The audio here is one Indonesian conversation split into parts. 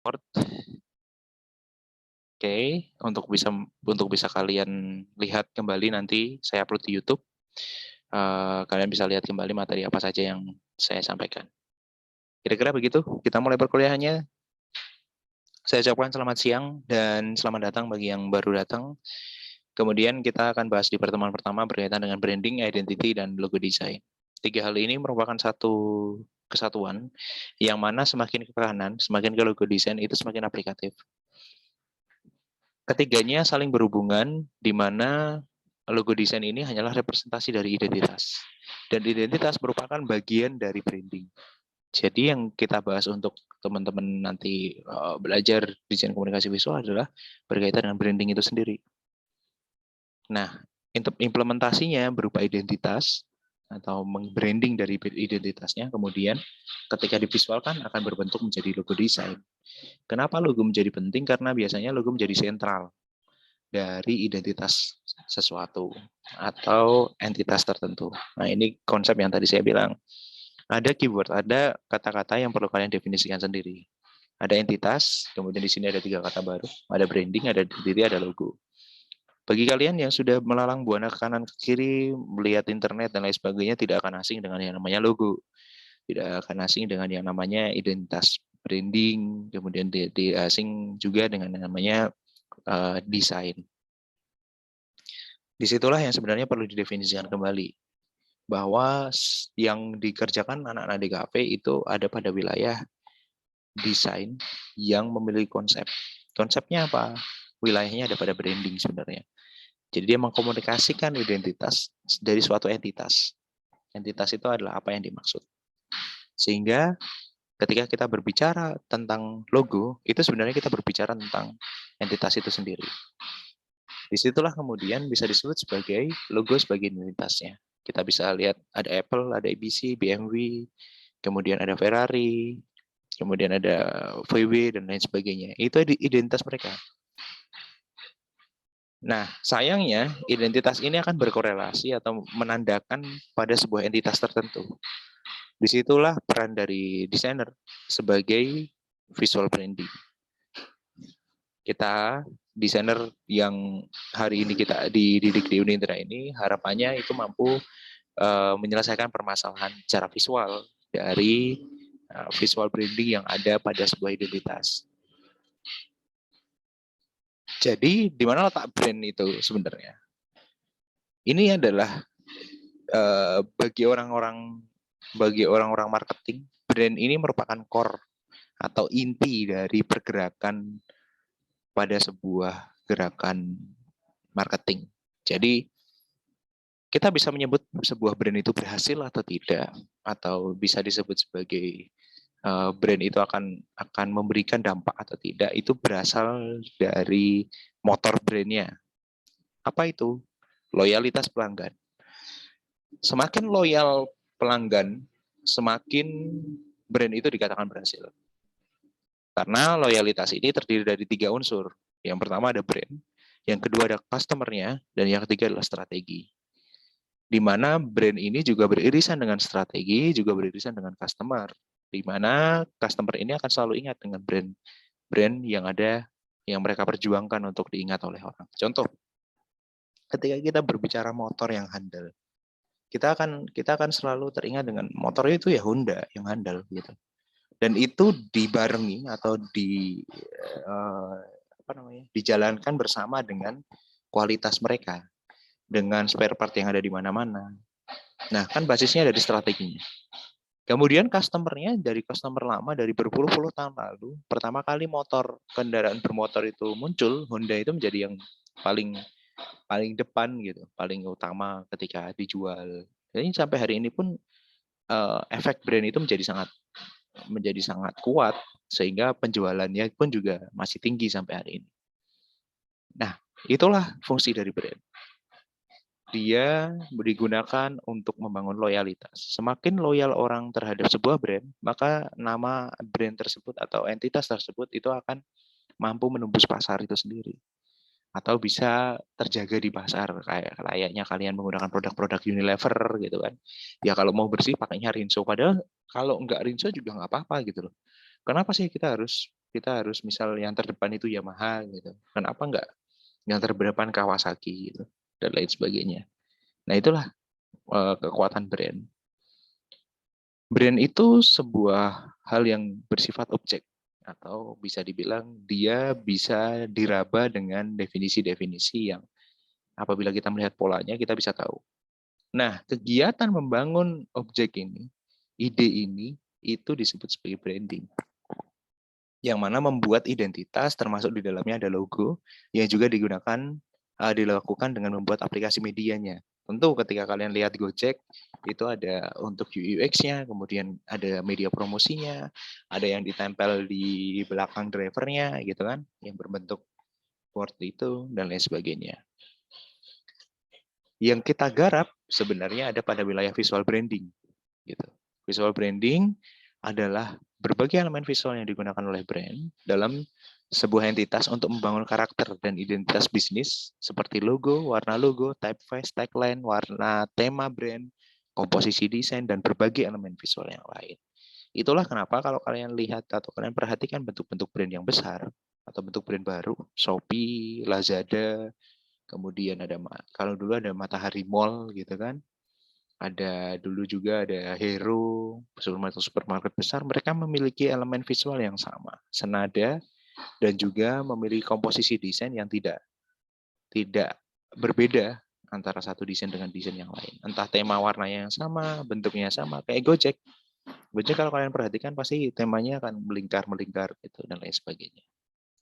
record. Oke, untuk bisa kalian lihat kembali nanti saya upload di YouTube. Kalian bisa lihat kembali materi apa saja yang saya sampaikan. Kira-kira begitu. Kita mulai perkuliahannya. Saya ucapkan selamat siang dan selamat datang bagi yang baru datang. Kemudian kita akan bahas di pertemuan pertama berkaitan dengan branding, identity, dan logo design. 3 hal ini merupakan satu kesatuan yang mana semakin ke kanan, semakin ke logo design itu semakin aplikatif. Ketiganya saling berhubungan, di mana logo desain ini hanyalah representasi dari identitas. Dan identitas merupakan bagian dari branding. Jadi yang kita bahas untuk teman-teman nanti belajar desain komunikasi visual adalah berkaitan dengan branding itu sendiri. Nah, implementasinya berupa identitas atau meng-branding dari identitasnya, kemudian ketika divisualkan akan berbentuk menjadi logo desain. Kenapa logo menjadi penting? Karena biasanya logo menjadi sentral dari identitas sesuatu atau entitas tertentu. Nah, ini konsep yang tadi saya bilang. Ada keyword, ada kata-kata yang perlu kalian definisikan sendiri. Ada entitas, kemudian di sini ada 3 kata baru, ada branding, ada identity, ada logo. Bagi kalian yang sudah melalang buana ke kanan ke kiri, melihat internet dan lain sebagainya, tidak akan asing dengan yang namanya logo. Tidak akan asing dengan yang namanya identitas branding, kemudian asing juga dengan yang namanya desain. Disitulah yang sebenarnya perlu didefinisikan kembali. Bahwa yang dikerjakan anak-anak DKV itu ada pada wilayah desain yang memiliki konsep. Konsepnya apa? Wilayahnya ada pada branding sebenarnya. Jadi dia mengkomunikasikan identitas dari suatu entitas. Entitas itu adalah apa yang dimaksud. Sehingga ketika kita berbicara tentang logo, itu sebenarnya kita berbicara tentang entitas itu sendiri. Disitulah kemudian bisa disebut sebagai logo sebagai identitasnya. Kita bisa lihat ada Apple, ada ABC, BMW, kemudian ada Ferrari, kemudian ada VW, dan lain sebagainya. Itu identitas mereka. Nah, sayangnya identitas ini akan berkorelasi atau menandakan pada sebuah entitas tertentu. Disitulah peran dari desainer sebagai visual branding. Kita desainer yang hari ini kita dididik di Unindra ini, harapannya itu mampu menyelesaikan permasalahan secara visual dari visual branding yang ada pada sebuah identitas. Jadi, di mana letak brand itu sebenarnya? Ini adalah bagi orang-orang marketing, brand ini merupakan core atau inti dari pergerakan pada sebuah gerakan marketing. Jadi, kita bisa menyebut sebuah brand itu berhasil atau tidak, atau bisa disebut sebagai brand itu akan memberikan dampak atau tidak, itu berasal dari motor brandnya. Apa itu? Loyalitas pelanggan. Semakin loyal pelanggan, semakin brand itu dikatakan berhasil. Karena loyalitas ini terdiri dari 3 unsur. Yang pertama ada brand, yang kedua ada customer-nya, dan yang ketiga adalah strategi. Di mana brand ini juga beririsan dengan strategi, juga beririsan dengan customer. Di mana customer ini akan selalu ingat dengan brand yang ada, yang mereka perjuangkan untuk diingat oleh orang. Contoh, ketika kita berbicara motor yang handal, kita akan selalu teringat dengan motor itu ya Honda yang handal gitu. Dan itu dibarengi atau dijalankan bersama dengan kualitas mereka, dengan spare part yang ada di mana-mana. Nah, kan basisnya dari strateginya. Kemudian customer-nya dari customer lama dari berpuluh-puluh tahun lalu, pertama kali kendaraan bermotor itu muncul, Honda itu menjadi yang paling depan gitu, paling utama ketika dijual. Jadi sampai hari ini pun efek brand itu menjadi sangat kuat, sehingga penjualannya pun juga masih tinggi sampai hari ini. Nah, itulah fungsi dari brand. Dia digunakan untuk membangun loyalitas. Semakin loyal orang terhadap sebuah brand, maka nama brand tersebut atau entitas tersebut itu akan mampu menembus pasar itu sendiri. Atau bisa terjaga di pasar, kayak layaknya kalian menggunakan produk-produk Unilever gitu kan. Ya kalau mau bersih pakainya Rinso, padahal kalau enggak Rinso juga nggak apa-apa gitu loh. Kenapa sih kita harus kita harus misal yang terdepan itu Yamaha gitu. Kenapa enggak yang terdepan Kawasaki gitu dan lain sebagainya. Nah, itulah kekuatan brand. Brand itu sebuah hal yang bersifat objek atau bisa dibilang dia bisa diraba dengan definisi-definisi yang apabila kita melihat polanya kita bisa tahu. Nah, kegiatan membangun objek ini, ide ini itu disebut sebagai branding. Yang mana membuat identitas termasuk di dalamnya ada logo yang juga dilakukan dengan membuat aplikasi medianya. Tentu ketika kalian lihat Gojek itu ada untuk UX-nya, kemudian ada media promosinya, ada yang ditempel di belakang drivernya gitu kan, yang berbentuk board itu dan lain sebagainya. Yang kita garap sebenarnya ada pada wilayah visual branding gitu. Visual branding adalah berbagai elemen visual yang digunakan oleh brand dalam sebuah entitas untuk membangun karakter dan identitas bisnis seperti logo, warna logo, typeface, tagline, warna tema brand, komposisi desain, dan berbagai elemen visual yang lain. Itulah kenapa kalau kalian lihat atau kalian perhatikan bentuk-bentuk brand yang besar atau bentuk brand baru, Shopee, Lazada, kemudian ada kalau dulu ada Matahari Mall gitu kan, ada dulu juga ada Hero, supermarket besar, mereka memiliki elemen visual yang sama, senada, dan juga memiliki komposisi desain yang tidak berbeda antara satu desain dengan desain yang lain. Entah tema warnanya yang sama, bentuknya sama, kayak Gojek. Gojek kalau kalian perhatikan pasti temanya akan melingkar-melingkar gitu dan lain sebagainya.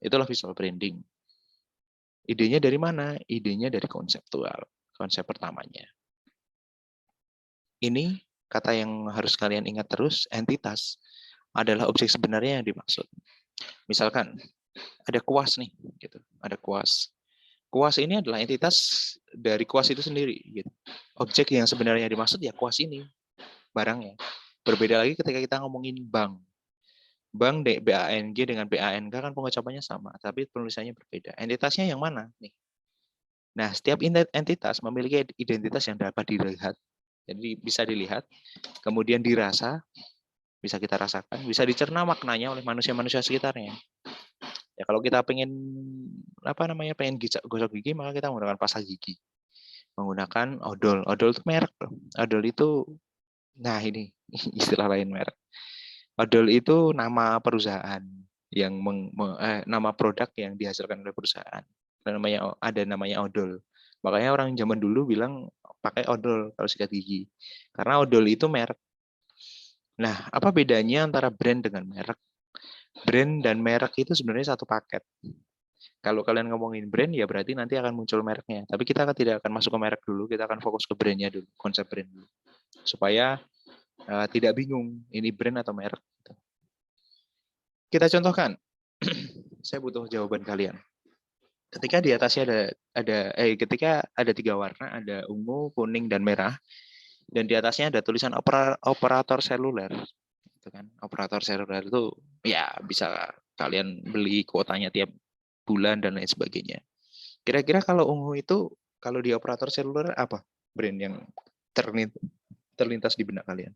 Itulah visual branding. Idenya dari mana? Idenya dari konseptual, konsep pertamanya. Ini kata yang harus kalian ingat terus, entitas adalah objek sebenarnya yang dimaksud. Misalkan ada kuas nih, gitu. Ada kuas. Kuas ini adalah entitas dari kuas itu sendiri. Gitu. Objek yang sebenarnya dimaksud ya kuas ini, barangnya. Berbeda lagi ketika kita ngomongin bank. Bank BANG dengan BANK kan pengucapannya sama, tapi penulisannya berbeda. Entitasnya yang mana nih? Nah, setiap entitas memiliki identitas yang dapat dilihat. Jadi bisa dilihat, kemudian dirasa, bisa kita rasakan, bisa dicerna maknanya oleh manusia-manusia sekitarnya. Ya kalau kita pengen pengen gosok gigi, maka kita menggunakan pasta gigi, menggunakan odol. Odol itu merek, odol itu, nah ini istilah lain merek. Odol itu nama perusahaan yang nama produk yang dihasilkan oleh perusahaan. Namanya odol. Makanya orang zaman dulu bilang pakai odol kalau sikat gigi, karena odol itu merek. Nah, apa bedanya antara brand dengan merek? Brand dan merek itu sebenarnya satu paket. Kalau kalian ngomongin brand, ya berarti nanti akan muncul mereknya. Tapi kita tidak akan masuk ke merek dulu, kita akan fokus ke brandnya dulu, konsep brand dulu. Supaya tidak bingung, ini brand atau merek. Kita contohkan, saya butuh jawaban kalian. Ketika di atasnya ketika ada 3 warna, ada ungu, kuning, dan merah, dan di atasnya ada tulisan operator seluler. Gitu kan. Operator seluler itu ya bisa kalian beli kuotanya tiap bulan dan lain sebagainya. Kira-kira kalau ungu itu, kalau di operator seluler apa brand yang terlintas di benak kalian?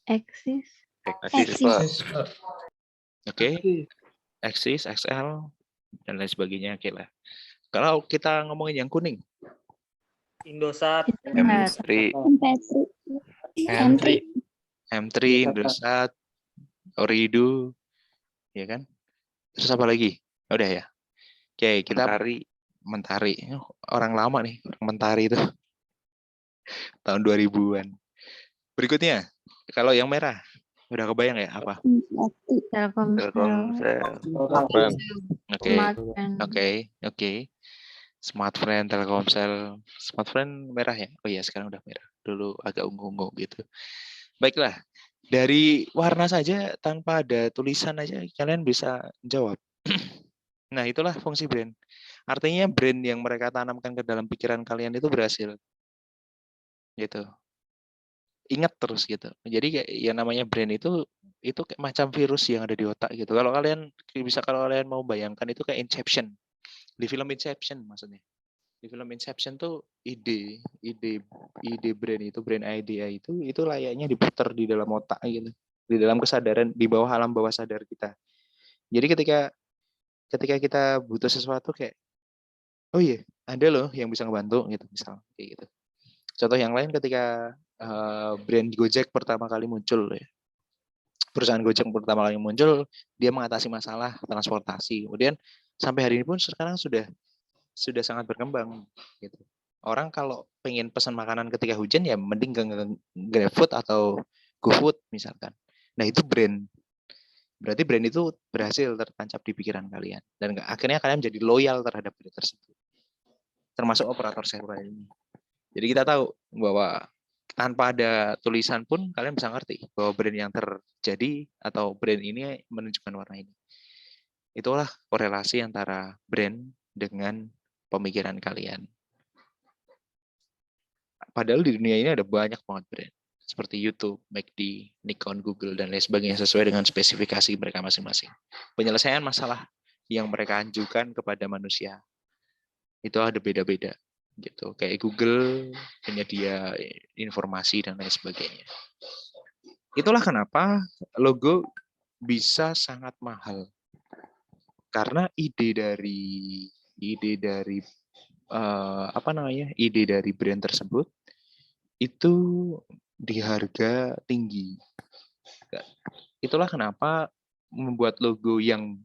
Axis. Oke. Axis, XL, dan lain sebagainya. Oke lah. Kalau kita ngomongin yang kuning, Indosat, M3, Indosat, Oridu, ya kan? Terus apa lagi? Udah ya. Oke, kita Mentari. Orang lama nih, orang Mentari itu. Tahun 2000-an. Berikutnya, kalau yang merah, udah kebayang ya apa? Telkomsel. Oke. Smartfren, Telkomsel. Smartfren merah ya? Oh iya, sekarang udah merah. Dulu agak ungu-ungu gitu. Baiklah, dari warna saja tanpa ada tulisan aja kalian bisa jawab. Nah, itulah fungsi brand. Artinya brand yang mereka tanamkan ke dalam pikiran kalian itu berhasil. Gitu. Ingat terus gitu. Jadi kayak yang namanya brand itu kayak macam virus yang ada di otak gitu. Kalau kalian mau bayangkan itu kayak Inception. Di film Inception maksudnya. Di film Inception tuh ide brand idea itu layaknya diputar di dalam otak gitu. Di dalam kesadaran, di bawah alam bawah sadar kita. Jadi ketika kita butuh sesuatu kayak, oh iya, ada loh yang bisa ngebantu gitu, misal kayak gitu. Contoh yang lain ketika brand Gojek pertama kali muncul ya. Perusahaan Gojek pertama kali muncul, dia mengatasi masalah transportasi. Kemudian sampai hari ini pun sekarang sudah sangat berkembang gitu. Orang kalau pengen pesan makanan ketika hujan ya mending ke GrabFood atau GoFood misalkan. Nah, itu brand. Berarti brand itu berhasil tertancap di pikiran kalian dan akhirnya kalian menjadi loyal terhadap brand tersebut. Termasuk operator seluler ini. Jadi kita tahu bahwa tanpa ada tulisan pun kalian bisa ngerti bahwa brand yang terjadi atau brand ini menunjukkan warna ini. Itulah korelasi antara brand dengan pemikiran kalian. Padahal di dunia ini ada banyak banget brand. Seperti YouTube, McD, Nikon, Google, dan lain sebagainya sesuai dengan spesifikasi mereka masing-masing. Penyelesaian masalah yang mereka ajukan kepada manusia itu ada beda-beda. Gitu. Kayak Google, penyedia informasi, dan lain sebagainya. Itulah kenapa logo bisa sangat mahal. Karena ide dari ide dari brand tersebut itu di harga tinggi. Itulah kenapa membuat logo yang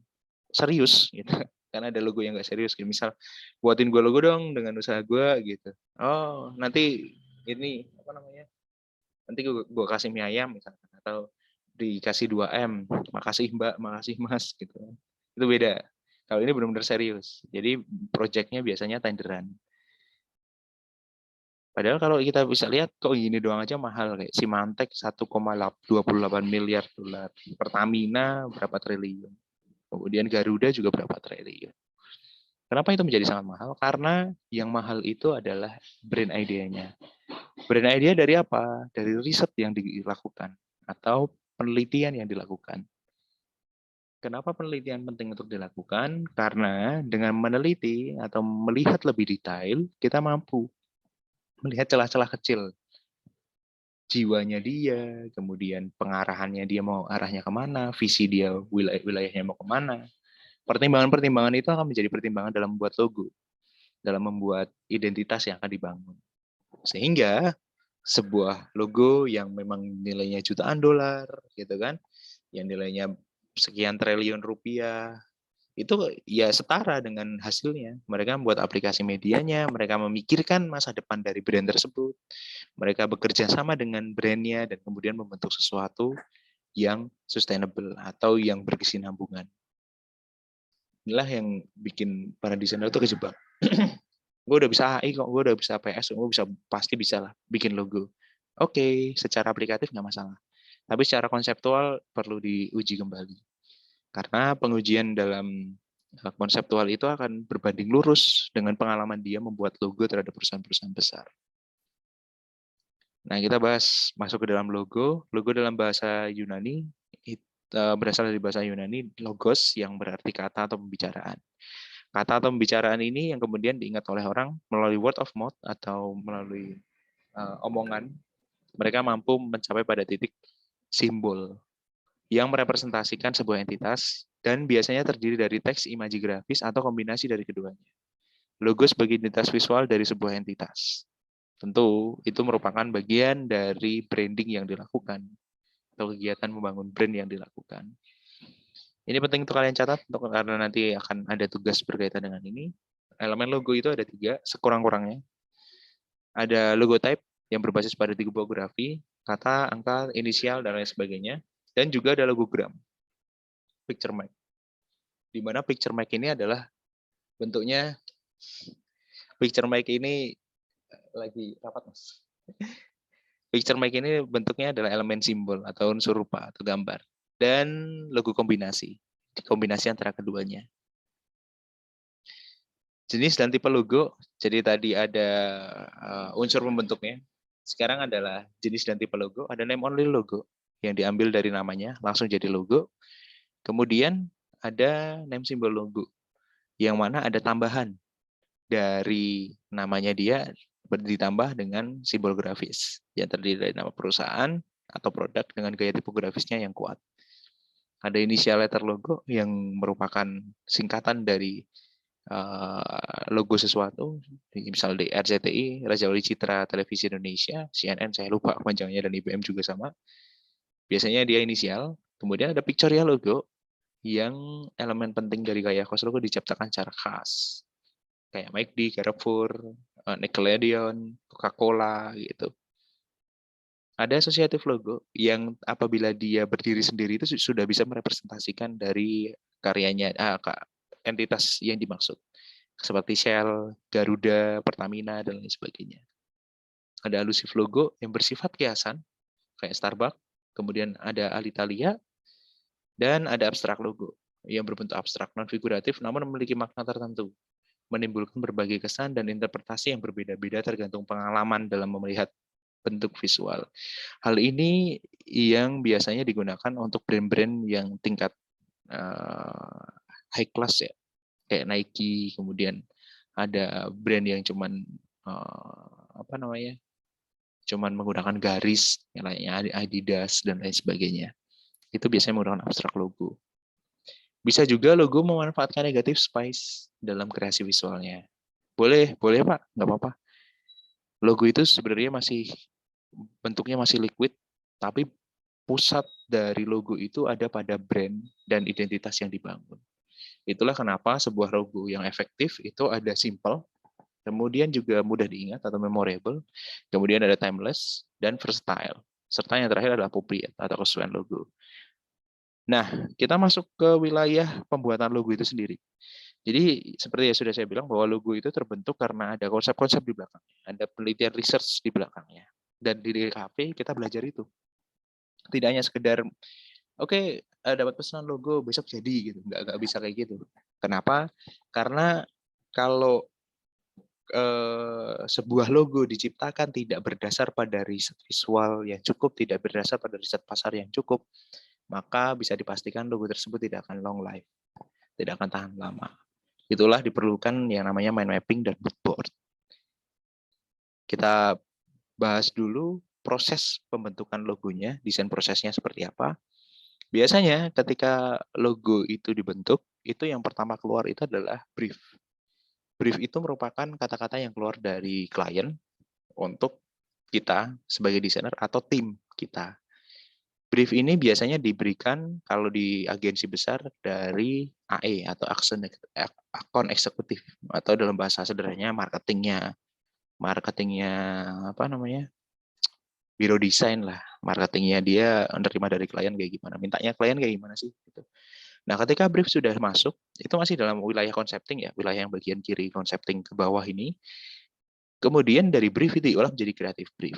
serius gitu. Karena ada logo yang nggak serius gitu. Misal buatin gue logo dong dengan usaha gue gitu. Oh, nanti ini apa namanya? Nanti gue kasih mie ayam misalkan atau dikasih 2M. Makasih Mbak, makasih Mas gitu. Itu beda. Kalau ini benar-benar serius. Jadi proyeknya biasanya tenderan. Padahal kalau kita bisa lihat kok gini doang aja mahal kayak Symantec 1,28 miliar dolar. Pertamina berapa triliun. Kemudian Garuda juga berapa triliun. Kenapa itu menjadi sangat mahal? Karena yang mahal itu adalah brand idea-nya. Brand idea dari apa? Dari riset yang dilakukan atau penelitian yang dilakukan. Kenapa penelitian penting untuk dilakukan? Karena dengan meneliti atau melihat lebih detail, kita mampu melihat celah-celah kecil. Jiwanya dia, kemudian pengarahannya dia mau arahnya kemana, visi dia wilayahnya mau kemana. Pertimbangan-pertimbangan itu akan menjadi pertimbangan dalam membuat logo, dalam membuat identitas yang akan dibangun. Sehingga sebuah logo yang memang nilainya jutaan dolar, gitu kan, yang nilainya sekian triliun rupiah, itu ya setara dengan hasilnya. Mereka membuat aplikasi medianya, mereka memikirkan masa depan dari brand tersebut, mereka bekerja sama dengan brandnya dan kemudian membentuk sesuatu yang sustainable atau yang berkesinambungan. Inilah yang bikin para desainer itu kejebak. Gue udah bisa AI kok, gue udah bisa PS, gue pasti bisa lah bikin logo. Oke, secara aplikatif nggak masalah. Tapi secara konseptual perlu diuji kembali. Karena pengujian dalam konseptual itu akan berbanding lurus dengan pengalaman dia membuat logo terhadap perusahaan-perusahaan besar. Nah, kita bahas masuk ke dalam logo. Logo dalam bahasa Yunani berasal dari bahasa Yunani logos yang berarti kata atau pembicaraan. Kata atau pembicaraan ini yang kemudian diingat oleh orang melalui word of mouth atau melalui omongan. Mereka mampu mencapai pada titik simbol yang merepresentasikan sebuah entitas dan biasanya terdiri dari teks, imaji grafis, atau kombinasi dari keduanya. Logo sebagai identitas visual dari sebuah entitas. Tentu itu merupakan bagian dari branding yang dilakukan atau kegiatan membangun brand yang dilakukan. Ini penting untuk kalian catat karena nanti akan ada tugas berkaitan dengan ini. Elemen logo itu ada 3 sekurang-kurangnya. Ada logo type yang berbasis pada tipografi, kata, angka, inisial, dan lain sebagainya. Dan juga ada logogram, picture mark. Di mana picture mark ini adalah bentuknya, picture mark ini lagi rapat mas. Picture mark ini bentuknya adalah elemen simbol atau unsur rupa atau gambar. Dan logo kombinasi antara keduanya. Jenis dan tipe logo, jadi tadi ada unsur pembentuknya. Sekarang adalah jenis dan tipe logo, ada name only logo yang diambil dari namanya, langsung jadi logo. Kemudian ada name symbol logo, yang mana ada tambahan dari namanya dia ditambah dengan simbol grafis yang terdiri dari nama perusahaan atau produk dengan gaya tipografisnya yang kuat. Ada initial letter logo yang merupakan singkatan dari logo sesuatu, misal di RCTI, Raja Wali Citra Televisi Indonesia, CNN, saya lupa panjangnya, dan IBM juga sama. Biasanya dia inisial, kemudian ada pictorial logo yang elemen penting dari gaya kos logo diciptakan secara khas. Kayak McD, Carrefour, Nickelodeon, Coca-Cola gitu. Ada associative logo yang apabila dia berdiri sendiri itu sudah bisa merepresentasikan dari karyanya, entitas yang dimaksud. Seperti Shell, Garuda, Pertamina, dan lain sebagainya. Ada alusif logo yang bersifat kiasan, kayak Starbucks, kemudian ada Alitalia, dan ada abstrak logo yang berbentuk abstrak non-figuratif namun memiliki makna tertentu, menimbulkan berbagai kesan dan interpretasi yang berbeda-beda tergantung pengalaman dalam melihat bentuk visual. Hal ini yang biasanya digunakan untuk brand-brand yang tingkat high class ya, kayak Nike, kemudian ada brand yang cuman cuman menggunakan garis, yang lainnya Adidas dan lain sebagainya. Itu biasanya menggunakan abstrak logo. Bisa juga logo memanfaatkan negative space dalam kreasi visualnya. Boleh Pak, nggak apa-apa. Logo itu sebenarnya bentuknya masih liquid, tapi pusat dari logo itu ada pada brand dan identitas yang dibangun. Itulah kenapa sebuah logo yang efektif itu ada simple, kemudian juga mudah diingat atau memorable, kemudian ada timeless, dan versatile. Serta yang terakhir adalah appropriate atau kesesuaian logo. Nah, kita masuk ke wilayah pembuatan logo itu sendiri. Jadi seperti yang sudah saya bilang bahwa logo itu terbentuk karena ada konsep-konsep di belakangnya, ada penelitian research di belakangnya. Dan di DKV kita belajar itu. Tidak hanya sekedar, oke, dapat pesanan logo, besok jadi gitu. Nggak bisa kayak gitu. Kenapa? Karena kalau sebuah logo diciptakan tidak berdasar pada riset visual yang cukup, tidak berdasar pada riset pasar yang cukup, maka bisa dipastikan logo tersebut tidak akan long life, tidak akan tahan lama. Itulah diperlukan yang namanya mind mapping dan mood board. Kita bahas dulu proses pembentukan logonya, desain prosesnya seperti apa. Biasanya ketika logo itu dibentuk, itu yang pertama keluar itu adalah brief. Brief itu merupakan kata-kata yang keluar dari klien untuk kita sebagai desainer atau tim kita. Brief ini biasanya diberikan kalau di agensi besar dari AE atau akun eksekutif, atau dalam bahasa sederhananya marketingnya biro desain lah. Marketingnya dia menerima dari klien kayak gimana, mintanya klien kayak gimana sih gitu. Nah, ketika brief sudah masuk, itu masih dalam wilayah concepting ya, wilayah yang bagian kiri concepting ke bawah ini. Kemudian dari brief itu diolah menjadi creative brief.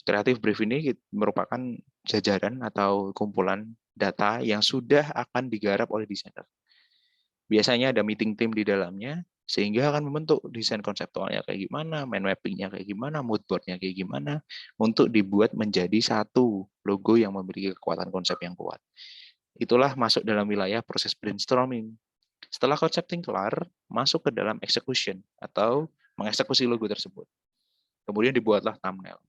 Creative brief ini merupakan jajaran atau kumpulan data yang sudah akan digarap oleh desainer. Biasanya ada meeting team di dalamnya, sehingga akan membentuk desain konseptualnya kayak gimana, mind mapping-nya kayak gimana, mood board-nya kayak gimana, untuk dibuat menjadi satu logo yang memiliki kekuatan konsep yang kuat. Itulah masuk dalam wilayah proses brainstorming. Setelah concepting kelar, masuk ke dalam execution atau mengeksekusi logo tersebut. Kemudian dibuatlah thumbnail.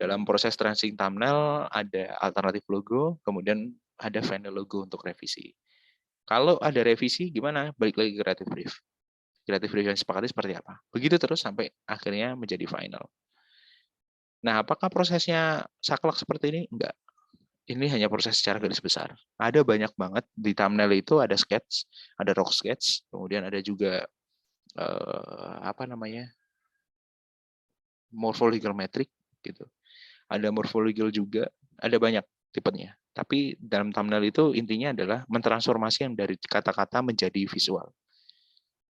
Dalam proses tracing thumbnail ada alternatif logo, kemudian ada final logo untuk revisi. Kalau ada revisi, gimana? Balik lagi ke creative brief. Creative brief yang sepakati seperti apa? Begitu terus sampai akhirnya menjadi final. Nah, apakah prosesnya saklek seperti ini? Enggak. Ini hanya proses secara garis besar. Ada banyak banget di thumbnail itu, ada sketch, ada rock sketch, kemudian ada juga morphological metric gitu. Ada morphological juga, ada banyak tipenya. Tapi dalam thumbnail itu intinya adalah mentransformasi yang dari kata-kata menjadi visual.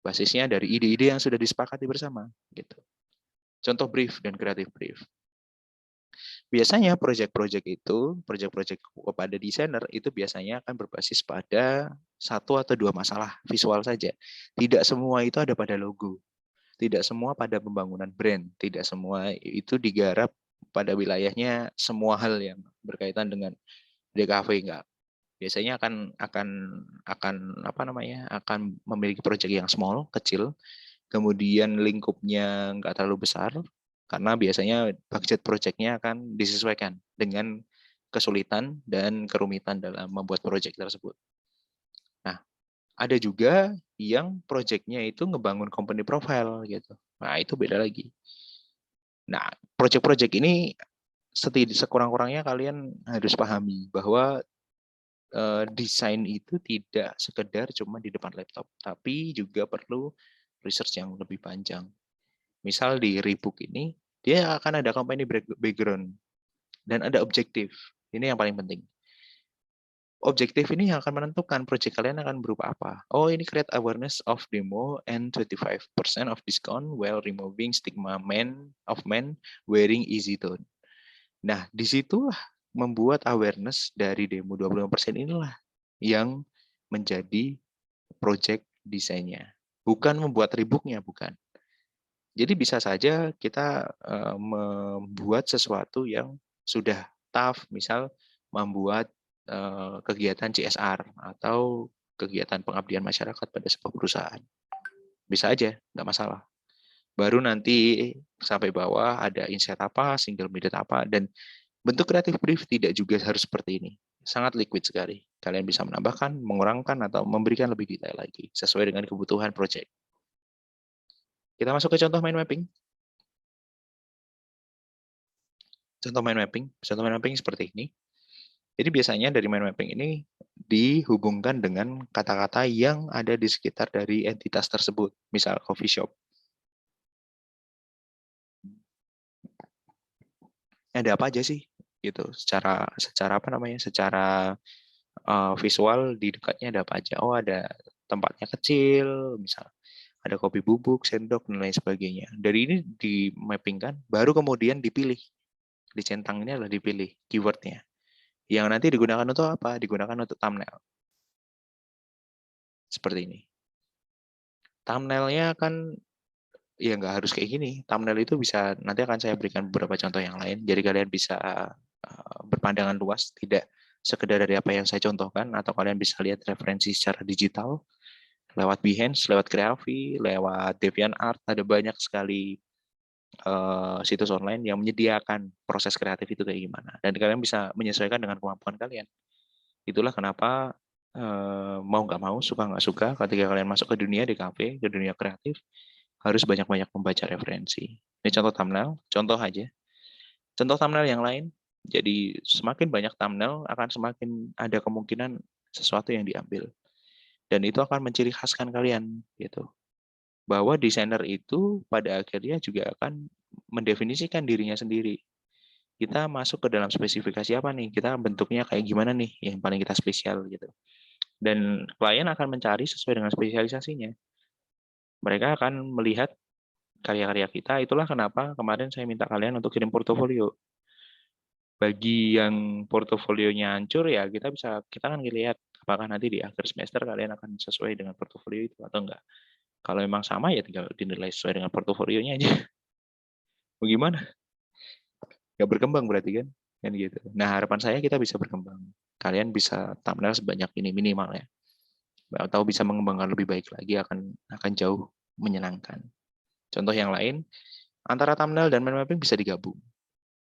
Basisnya dari ide-ide yang sudah disepakati bersama. Gitu. Contoh brief dan creative brief. Biasanya proyek-proyek kepada desainer itu biasanya akan berbasis pada satu atau dua masalah visual saja. Tidak semua itu ada pada logo. Tidak semua pada pembangunan brand. Tidak semua itu digarap pada wilayahnya semua hal yang berkaitan dengan DKV, enggak. Biasanya akan memiliki proyek yang small, kecil, kemudian lingkupnya enggak terlalu besar karena biasanya budget proyeknya akan disesuaikan dengan kesulitan dan kerumitan dalam membuat proyek tersebut. Nah, ada juga yang proyeknya itu ngebangun company profile gitu. Nah, itu beda lagi. Nah, proyek-proyek ini sekurang-kurangnya kalian harus pahami bahwa desain itu tidak sekedar cuma di depan laptop, tapi juga perlu research yang lebih panjang. Misal di Rebook ini, dia akan ada company background dan ada objektif. Ini yang paling penting. Objektif ini yang akan menentukan proyek kalian akan berupa apa. Oh, ini create awareness of demo and 25% of discount while removing stigma men wearing easy tone. Nah, disitulah membuat awareness dari demo 25% inilah yang menjadi project desainnya. Bukan membuat rebooknya, bukan. Jadi bisa saja kita membuat sesuatu yang sudah tough, misal membuat kegiatan CSR atau kegiatan pengabdian masyarakat pada sebuah perusahaan. Bisa aja, nggak masalah. Baru nanti sampai bawah ada insight apa, single minded apa, dan bentuk kreatif brief tidak juga harus seperti ini. Sangat liquid sekali. Kalian bisa menambahkan, mengurangkan, atau memberikan lebih detail lagi sesuai dengan kebutuhan project. Kita masuk ke contoh mind mapping. Contoh mind mapping seperti ini. Jadi biasanya dari mind mapping ini dihubungkan dengan kata-kata yang ada di sekitar dari entitas tersebut, misal coffee shop. Ada apa aja sih? Gitu. Secara apa namanya? Secara visual di dekatnya ada apa aja? Oh, ada tempatnya kecil, misal ada kopi bubuk, sendok, dan lain sebagainya. Dari ini di mapping kan, baru kemudian dipilih. Dicentang ini adalah dipilih keywordnya. Yang nanti digunakan untuk apa? Digunakan untuk thumbnail. Seperti ini. Thumbnailnya kan ya nggak harus kayak gini. Thumbnail itu bisa, nanti akan saya berikan beberapa contoh yang lain. Jadi kalian bisa berpandangan luas, tidak sekedar dari apa yang saya contohkan, atau kalian bisa lihat referensi secara digital, lewat Behance, lewat Creavi, lewat DeviantArt, ada banyak sekali situs online yang menyediakan proses kreatif itu kayak gimana. Dan kalian bisa menyesuaikan dengan kemampuan kalian. Itulah kenapa mau nggak mau, suka nggak suka, ketika kalian masuk ke dunia DKV, ke dunia kreatif, harus banyak-banyak membaca referensi. Ini contoh thumbnail, contoh aja. Contoh thumbnail yang lain, jadi semakin banyak thumbnail, akan semakin ada kemungkinan sesuatu yang diambil. Dan itu akan menciri khaskan kalian, gitu. Bahwa desainer itu pada akhirnya juga akan mendefinisikan dirinya sendiri. Kita masuk ke dalam spesifikasi apa nih? Kita bentuknya kayak gimana nih yang paling kita spesial gitu. Dan klien akan mencari sesuai dengan spesialisasinya. Mereka akan melihat karya-karya kita. Itulah kenapa kemarin saya minta kalian untuk kirim portofolio. Bagi yang portofolionya hancur ya kita kan lihat apakah nanti di akhir semester kalian akan sesuai dengan portofolio itu atau enggak. Kalau memang sama ya tinggal dinilai sesuai dengan portofolionya aja. Bagaimana? Nggak berkembang berarti kan? Kan gitu. Nah, harapan saya kita bisa berkembang. Kalian bisa thumbnail sebanyak ini minimal ya. Atau bisa mengembangkan lebih baik lagi akan jauh menyenangkan. Contoh yang lain, antara thumbnail dan mind mapping bisa digabung.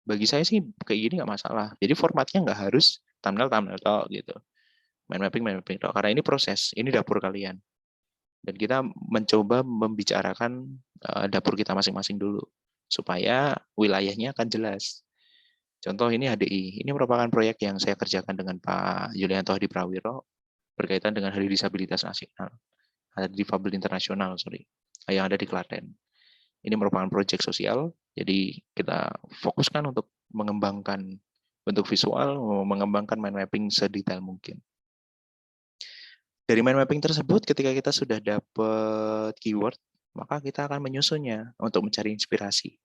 Bagi saya sih kayak gini nggak masalah. Jadi formatnya nggak harus thumbnail tok gitu. Mind mapping tok. Karena ini proses, ini dapur kalian. Dan kita mencoba membicarakan dapur kita masing-masing dulu supaya wilayahnya akan jelas. Contoh ini HDI. Ini merupakan proyek yang saya kerjakan dengan Pak Yulianto Hadi Prawiro berkaitan dengan Hari Disabilitas Nasional, Hari Difabel Internasional, yang ada di Klaten. Ini merupakan proyek sosial, jadi kita fokuskan untuk mengembangkan bentuk visual, mengembangkan mind mapping sedetail mungkin. Dari mind mapping tersebut, ketika kita sudah dapat keyword, maka kita akan menyusunnya untuk mencari inspirasi.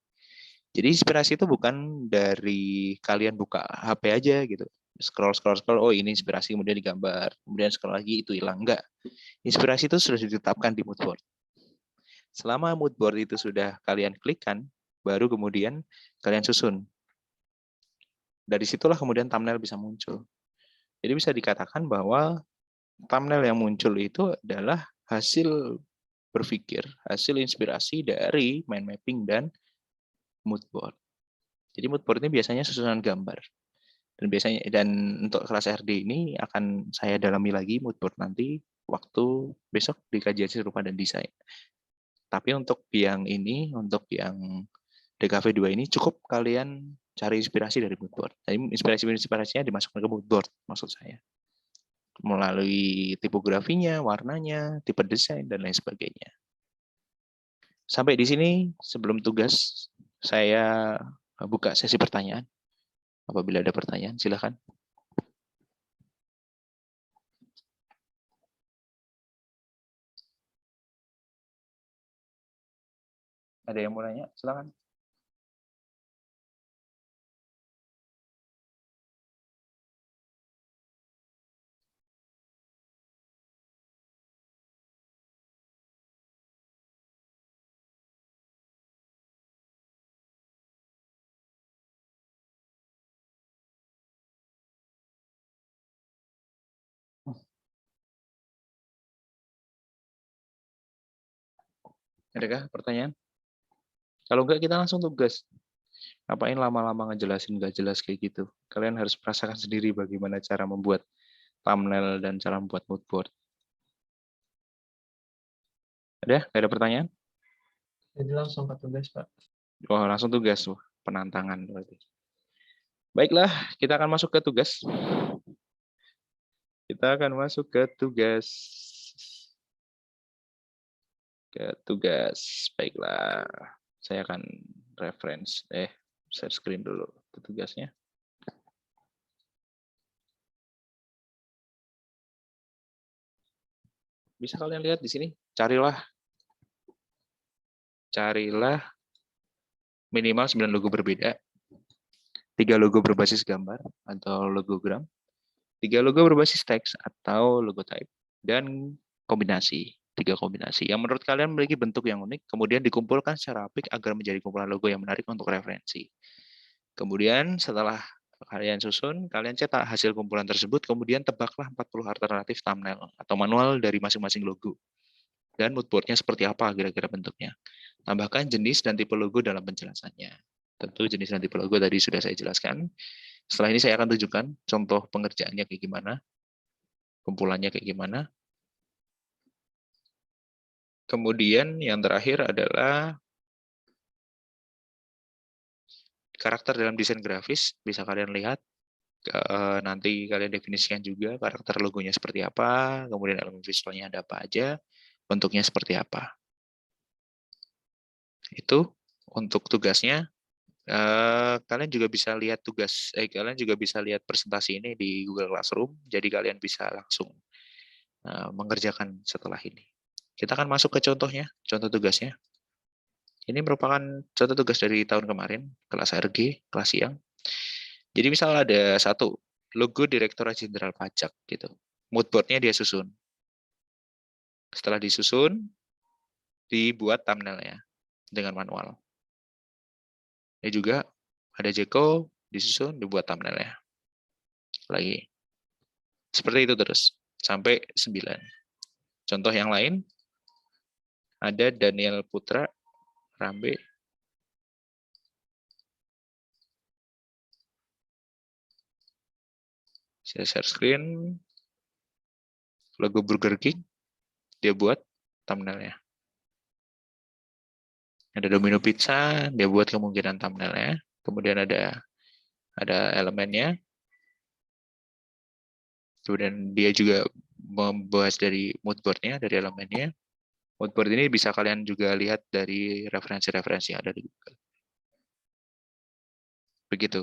Jadi inspirasi itu bukan dari kalian buka HP aja gitu. Scroll, oh ini inspirasi, kemudian digambar, kemudian scroll lagi itu hilang. Enggak. Inspirasi itu sudah ditetapkan di mood board. Selama mood board itu sudah kalian klikkan, baru kemudian kalian susun. Dari situlah kemudian thumbnail bisa muncul. Jadi bisa dikatakan bahwa thumbnail yang muncul itu adalah hasil berpikir, hasil inspirasi dari mind mapping dan mood board. Jadi mood board ini biasanya susunan gambar. Dan untuk kelas RD ini akan saya dalami lagi mood board nanti waktu besok di kajian serupa dan desain. Tapi untuk yang ini, untuk yang DKV 2 ini cukup kalian cari inspirasi dari mood board. Jadi inspirasinya dimasukkan ke mood board maksud saya. Melalui tipografinya, warnanya, tipe desain dan lain sebagainya. Sampai di sini sebelum tugas saya buka sesi pertanyaan. Apabila ada pertanyaan, silakan. Ada yang mau nanya? Silakan. Adakah pertanyaan? Kalau enggak, kita langsung tugas. Ngapain lama-lama ngejelasin nggak jelas kayak gitu? Kalian harus merasakan sendiri bagaimana cara membuat thumbnail dan cara membuat mood board. Ada? Nggak ada pertanyaan? Jadi langsung ke tugas, Pak. Oh, langsung tugas. Penantangan berarti. Baiklah, kita akan masuk ke tugas. Kita akan masuk ke tugas. Baiklah. Saya akan share screen dulu tugasnya. Bisa kalian lihat di sini. Carilah minimal 9 logo berbeda. 3 logo berbasis gambar atau logogram. 3 logo berbasis teks atau logo type. Dan kombinasi. 3 kombinasi. Yang menurut kalian memiliki bentuk yang unik, kemudian dikumpulkan secara apik agar menjadi kumpulan logo yang menarik untuk referensi. Kemudian setelah kalian susun, kalian cetak hasil kumpulan tersebut, kemudian tebaklah 40 alternatif thumbnail atau manual dari masing-masing logo. Dan mood board-nya seperti apa kira-kira bentuknya. Tambahkan jenis dan tipe logo dalam penjelasannya. Tentu jenis dan tipe logo tadi sudah saya jelaskan. Setelah ini saya akan tunjukkan contoh pengerjaannya kayak gimana, kumpulannya kayak gimana. Kemudian yang terakhir adalah karakter dalam desain grafis, bisa kalian lihat. Nanti kalian definisikan juga karakter logonya seperti apa, kemudian elemen visualnya ada apa aja, bentuknya seperti apa. Itu untuk tugasnya. Kalian juga bisa lihat kalian juga bisa lihat presentasi ini di Google Classroom, jadi kalian bisa langsung mengerjakan setelah ini. Kita akan masuk ke contohnya, contoh tugasnya. Ini merupakan contoh tugas dari tahun kemarin, kelas RG, kelas siang. Jadi misal ada satu logo Direktorat Jenderal Pajak gitu. Mood board-nya dia susun. Setelah disusun, dibuat thumbnail-nya dengan manual. Ini juga ada Jeko, disusun, dibuat thumbnail-nya. Lagi. Seperti itu terus. Sampai 9. Contoh yang lain, ada Daniel Putra, Rambe. Saya share screen. Logo Burger King, dia buat thumbnail-nya. Ada Domino Pizza, dia buat kemungkinan thumbnail-nya. Kemudian ada elemennya. Kemudian dia juga membahas dari mood board-nya, dari elemennya. Mood board ini bisa kalian juga lihat dari referensi-referensi yang ada di Google. Begitu.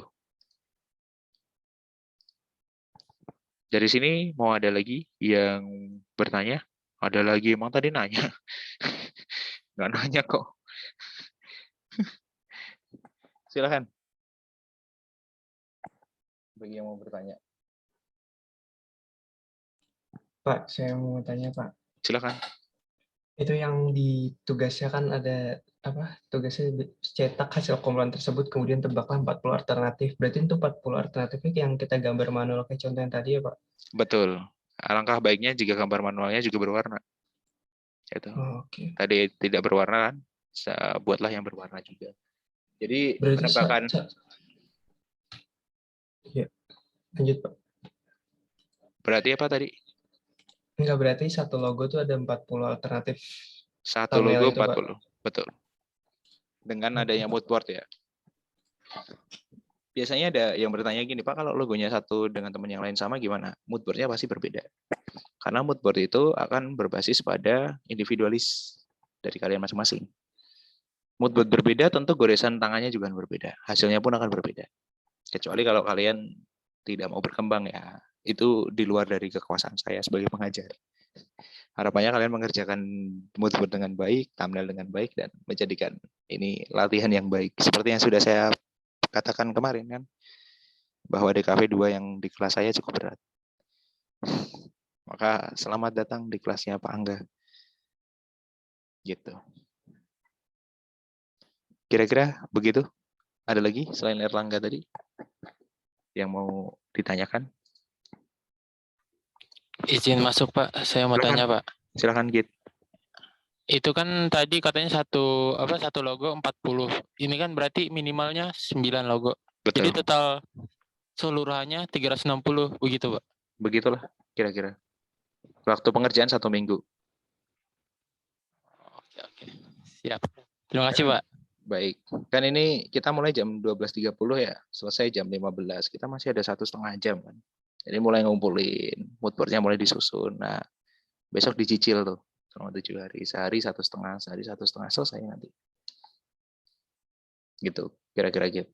Dari sini mau ada lagi yang bertanya? Ada lagi, emang tadi nanya? Nggak nanya kok. Silakan. Bagi yang mau bertanya. Pak, saya mau tanya, Pak. Silakan. Itu yang di tugasnya kan ada apa? Tugasnya cetak hasil kumpulan tersebut, kemudian tebaklah 40 alternatif. Berarti itu 40 alternatifnya yang kita gambar manual kayak contoh yang tadi ya, Pak? Betul. Alangkah baiknya jika gambar manualnya juga berwarna. Itu. Oh, oke. Tadi tidak berwarna kan? Buatlah yang berwarna juga. Jadi Berarti penebakan. ya. Lanjut, Pak. Berarti apa tadi? Enggak, berarti satu logo tuh ada 40 alternatif Satu thumbnail logo itu, Pak. 40. Betul. Dengan Oke, adanya Pak. mood board ya. Biasanya ada yang bertanya gini, Pak, kalau logonya satu dengan teman yang lain sama gimana? Mood board-nya pasti berbeda. Karena mood board itu akan berbasis pada individualis dari kalian masing-masing. Mood board berbeda, tentu goresan tangannya juga berbeda. Hasilnya pun akan berbeda. Kecuali kalau kalian tidak mau berkembang ya, itu di luar dari kekuasaan saya sebagai pengajar. Harapannya kalian mengerjakan mood board dengan baik, thumbnail dengan baik, dan menjadikan ini latihan yang baik. Seperti yang sudah saya katakan kemarin kan, bahwa DKV 2 yang di kelas saya cukup berat. Maka selamat datang di kelasnya Pak Angga. Gitu. Kira-kira begitu? Ada lagi selain Erlangga tadi yang mau ditanyakan? Izin masuk Pak, saya mau Silakan. tanya Pak. Silakan Git. Itu kan tadi katanya satu logo 40. Ini kan berarti minimalnya 9 logo. Jadi Betul. total seluruhannya 360 begitu Pak. Begitulah kira-kira. Waktu pengerjaan 1 minggu. Oke. Siap. Terima kasih Pak. Baik. Kan ini kita mulai jam 12.30 ya. Selesai jam 15. Kita masih ada 1,5 jam kan. Jadi mulai ngumpulin. Mood board-nya mulai disusun. Nah, besok dicicil tuh. Selama 7 hari. Sehari 1,5. Sehari 1,5. Selesai nanti. Gitu. Kira-kira gitu.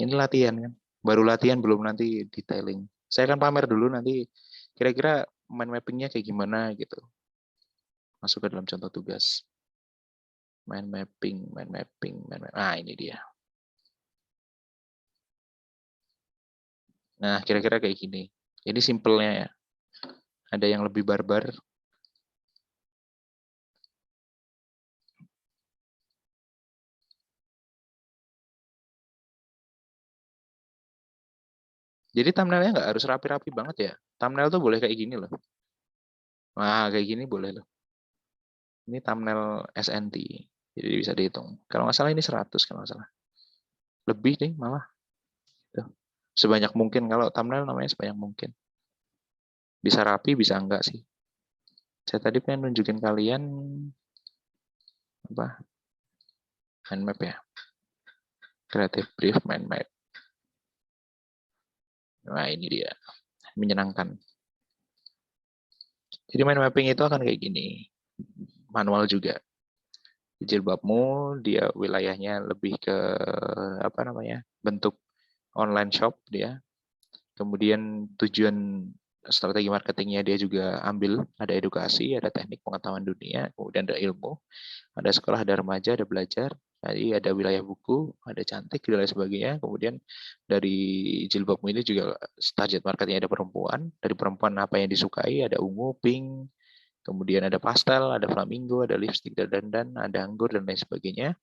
Ini latihan kan. Baru latihan belum nanti detailing. Saya akan pamer dulu nanti kira-kira mind mapping-nya kayak gimana gitu. Masuk ke dalam contoh tugas. Mind mapping. Nah, ini dia. Nah, kira-kira kayak gini. Ini simpelnya ya. Ada yang lebih barbar. Jadi thumbnailnya nggak harus rapi-rapi banget ya. Thumbnail tuh boleh kayak gini loh. Nah, kayak gini boleh loh. Ini thumbnail SNT. Jadi bisa dihitung. Kalau nggak salah ini 100 kalau nggak salah. Lebih deh malah. Tuh. Sebanyak mungkin. Kalau thumbnail namanya sebanyak mungkin. Bisa rapi, bisa enggak sih. Saya tadi pengen nunjukin kalian apa? Mind map ya. Creative brief mind map. Nah, ini dia. Menyenangkan. Jadi mind mapping itu akan kayak gini. Manual juga. Jilbabmu dia wilayahnya lebih ke apa namanya? Bentuk online shop dia. Kemudian tujuan strategi marketingnya dia juga ambil ada edukasi, ada teknik pengetahuan dunia, kemudian ada ilmu, ada sekolah, ada remaja, ada belajar. Jadi ada wilayah buku, ada cantik dan lain sebagainya. Kemudian dari jilbabmu ini juga target marketingnya ada perempuan. Dari perempuan apa yang disukai, ada ungu, pink, kemudian ada pastel, ada flamingo, ada lipstick, ada dandan, ada anggur dan lain sebagainya.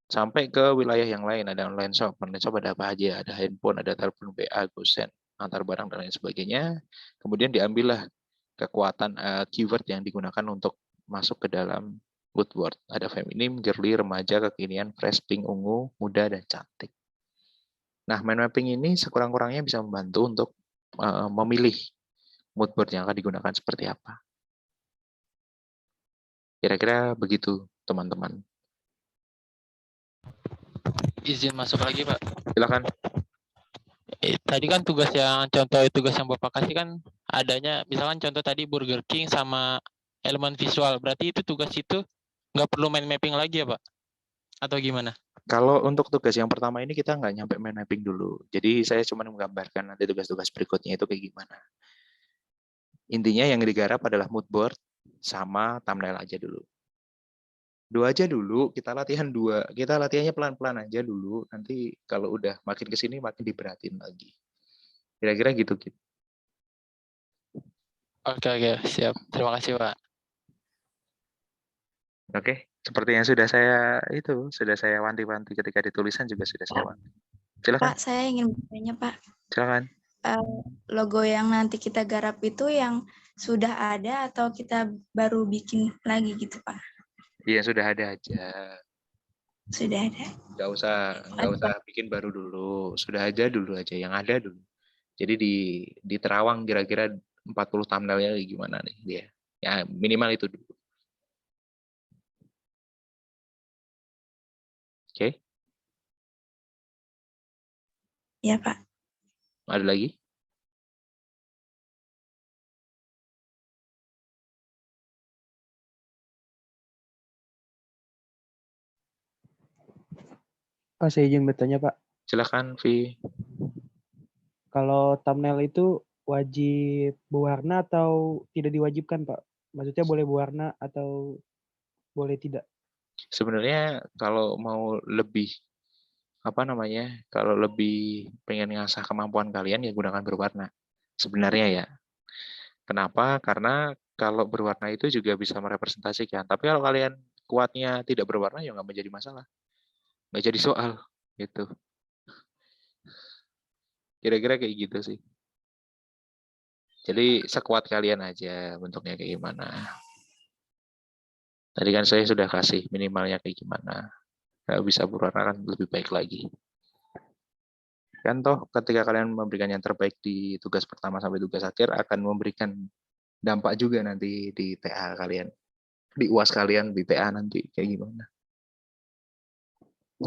Sampai ke wilayah yang lain, ada online shop. Online shop ada apa aja? Ada handphone, ada telepon, WA, GoSend, antar barang dan lain sebagainya. Kemudian diambillah kekuatan keyword yang digunakan untuk masuk ke dalam mood board. Ada feminim, girly, remaja, kekinian, fresh, pink, ungu, muda, dan cantik. Nah, mind mapping ini sekurang-kurangnya bisa membantu untuk memilih mood board yang akan digunakan seperti apa. Kira-kira begitu, teman-teman. Izin masuk lagi Pak. Silakan. Tadi kan tugas yang Bapak kasih kan adanya misalkan contoh tadi Burger King sama elemen visual. Berarti itu tugas itu nggak perlu mind mapping lagi ya Pak? Atau gimana? Kalau untuk tugas yang pertama ini kita nggak nyampe mind mapping dulu. Jadi saya cuma menggambarkan nanti tugas-tugas berikutnya itu kayak gimana. Intinya yang digarap adalah mood board sama thumbnail aja dulu. Dua aja dulu, kita latihan dua. Kita latihannya pelan-pelan aja dulu. Nanti kalau udah makin kesini makin diberatin lagi. Kira-kira gitu. Oke, siap. Terima kasih Pak. Oke, seperti yang sudah saya wanti-wanti ketika ditulisan juga sudah saya wanti. Silakan. Pak, saya ingin bertanya Pak. Silakan. Logo yang nanti kita garap itu yang sudah ada atau kita baru bikin lagi gitu Pak? Iya, sudah ada aja. Sudah ada. Nggak usah bikin baru dulu. Sudah aja dulu aja, yang ada dulu. Jadi di Terawang kira-kira 40 thumbnailnya gimana nih dia? Ya minimal itu dulu. Oke, Ya, Pak. ada lagi? Pak, saya izin bertanya, Pak. Silakan, Vi. Kalau thumbnail itu wajib berwarna atau tidak diwajibkan, Pak? Maksudnya boleh berwarna atau boleh tidak? Sebenarnya kalau mau lebih kalau lebih pengen ngasah kemampuan kalian ya gunakan berwarna. Sebenarnya ya. Kenapa? Karena kalau berwarna itu juga bisa merepresentasikan. Tapi kalau kalian kuatnya tidak berwarna ya nggak menjadi masalah. Nggak jadi soal gitu. Kira-kira kayak gitu sih. Jadi sekuat kalian aja bentuknya kayak gimana. Tadi kan saya sudah kasih minimalnya kayak gimana. Kalau bisa berwarna kan lebih baik lagi. Kan toh ketika kalian memberikan yang terbaik di tugas pertama sampai tugas akhir akan memberikan dampak juga nanti di TA kalian. Di UAS kalian, di TA nanti kayak gimana.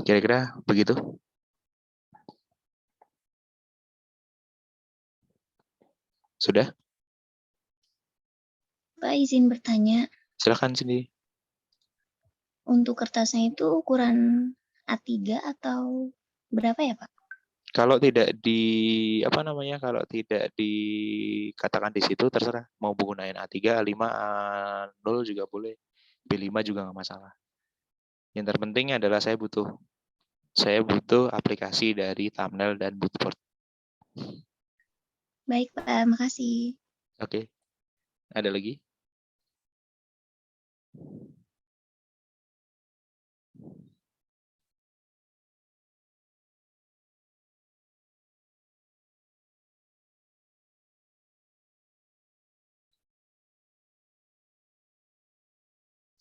Kira-kira begitu? Sudah? Pak, izin bertanya, Silakan sini. untuk kertasnya itu ukuran A3 atau berapa ya, Pak? Kalau tidak kalau tidak dikatakan di situ terserah mau menggunakan A3, A5, A0 juga boleh. B5 juga nggak masalah. Yang terpenting adalah saya butuh aplikasi dari thumbnail dan moodboard. Baik, Pak, makasih. Oke. Ada lagi?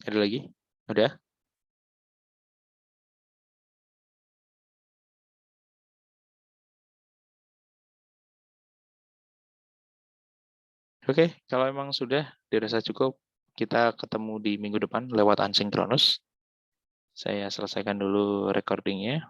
Ada lagi? Udah? Oke, kalau emang sudah dirasa cukup, kita ketemu di minggu depan lewat asinkronus. Saya selesaikan dulu recordingnya.